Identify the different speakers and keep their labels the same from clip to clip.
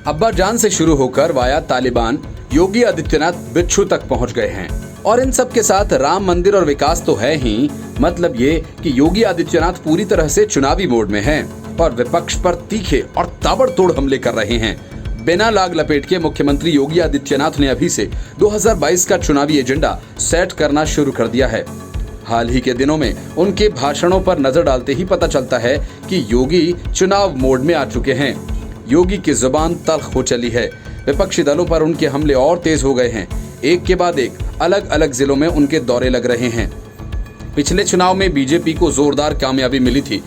Speaker 1: अब्बा जान से शुरू होकर वाया तालिबान योगी आदित्यनाथ बिच्छू तक पहुंच गए हैं। और इन सब के साथ राम मंदिर और विकास तो है ही, मतलब ये कि योगी आदित्यनाथ पूरी तरह से चुनावी मोड में हैं और विपक्ष पर तीखे और ताबड़तोड़ हमले कर रहे हैं। बिना लाग लपेट के मुख्यमंत्री योगी आदित्यनाथ ने अभी से 2022 का चुनावी एजेंडा सेट करना शुरू कर दिया है। हाल ही के दिनों में उनके भाषणों पर नजर डालते ही पता चलता है कि योगी चुनाव मोड में आ चुके हैं। योगी की जुबान तल्ख हो चली है। विपक्षी दलों पर उनके हमले और तेज हो गए हैं। एक के बाद एक अलग अलग जिलों में उनके दौरे लग रहे हैं। पिछले चुनाव में बीजेपी को जोरदार कामयाबी मिली थी।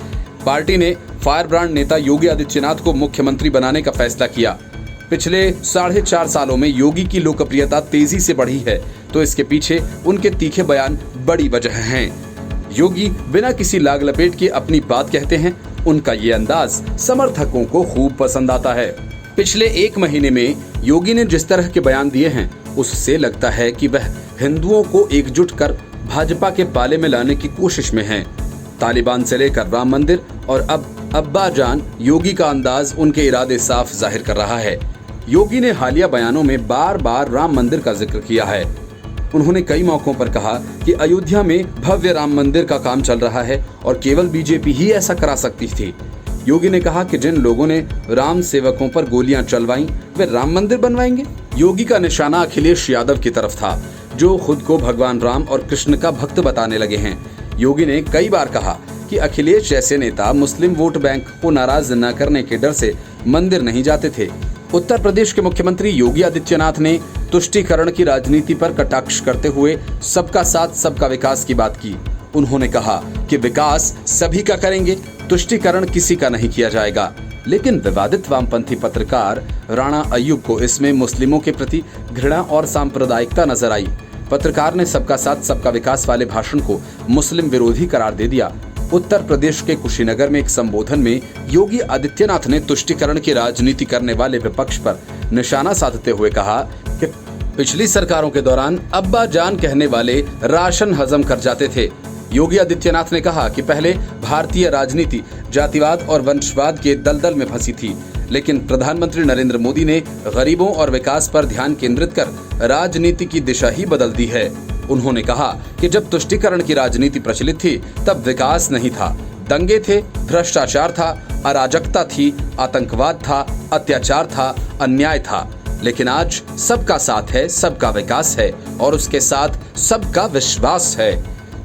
Speaker 1: पार्टी ने फायर ब्रांड नेता योगी आदित्यनाथ को मुख्यमंत्री बनाने का फैसला किया। पिछले 4.5 सालों में योगी की लोकप्रियता तेजी से बढ़ी है, तो इसके पीछे उनके तीखे बयान बड़ी वजह हैं। योगी बिना किसी लाग लपेट के अपनी बात कहते हैं। उनका ये अंदाज समर्थकों को खूब पसंद आता है। पिछले 1 महीने में योगी ने जिस तरह के बयान दिए हैं, उससे लगता है कि वह हिंदुओं को एकजुट कर भाजपा के पाले में लाने की कोशिश में हैं। तालिबान से लेकर राम मंदिर और अब अब्बा जान, योगी का अंदाज उनके इरादे साफ जाहिर कर रहा है। योगी ने हालिया बयानों में बार बार राम मंदिर का जिक्र किया है। उन्होंने कई मौकों पर कहा कि अयोध्या में भव्य राम मंदिर का काम चल रहा है और केवल बीजेपी ही ऐसा करा सकती थी। योगी ने कहा कि जिन लोगों ने राम सेवकों पर गोलियां चलवाईं, वे राम मंदिर बनवाएंगे। योगी का निशाना अखिलेश यादव की तरफ था, जो खुद को भगवान राम और कृष्ण का भक्त बताने लगे हैं। योगी ने कई बार कहा कि अखिलेश जैसे नेता मुस्लिम वोट बैंक को नाराज न करने के डर से मंदिर नहीं जाते थे। उत्तर प्रदेश के मुख्यमंत्री योगी आदित्यनाथ ने तुष्टीकरण की राजनीति पर कटाक्ष करते हुए सबका साथ सबका विकास की बात की। उन्होंने कहा कि विकास सभी का करेंगे, तुष्टीकरण किसी का नहीं किया जाएगा। लेकिन विवादित वामपंथी पत्रकार राणा अय्यूब को इसमें मुस्लिमों के प्रति घृणा और सांप्रदायिकता नजर आई। पत्रकार ने सबका साथ सबका विकास वाले भाषण को मुस्लिम विरोधी करार दे दिया। उत्तर प्रदेश के कुशीनगर में एक संबोधन में योगी आदित्यनाथ ने तुष्टीकरण की राजनीति करने वाले विपक्ष पर निशाना साधते हुए कहा कि पिछली सरकारों के दौरान अब्बा जान कहने वाले राशन हजम कर जाते थे। योगी आदित्यनाथ ने कहा कि पहले भारतीय राजनीति जातिवाद और वंशवाद के दलदल में फंसी थी, लेकिन प्रधानमंत्री नरेंद्र मोदी ने गरीबों और विकास पर ध्यान केंद्रित कर राजनीति की दिशा ही बदल दी है। उन्होंने कहा कि जब तुष्टीकरण की राजनीति प्रचलित थी, तब विकास नहीं था, दंगे थे, भ्रष्टाचार था, अराजकता थी, आतंकवाद था, अत्याचार था, अन्याय था। लेकिन आज सबका साथ है, सबका विकास है और उसके साथ सबका विश्वास है।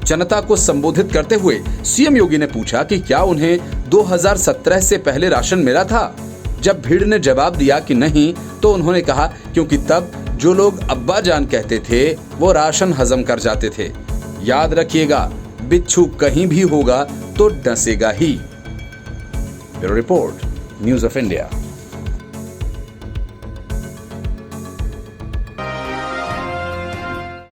Speaker 1: जनता को संबोधित करते हुए सीएम योगी ने पूछा कि क्या उन्हें 2017 से पहले राशन मिला था। जब भीड़ ने जवाब दिया कि नहीं, तो उन्होंने कहा क्योंकि तब जो लोग अब्बा जान कहते थे वो राशन हजम कर जाते थे। याद रखिएगा, बिच्छू कहीं भी होगा तो डसेगा ही। Bureau report, news of India.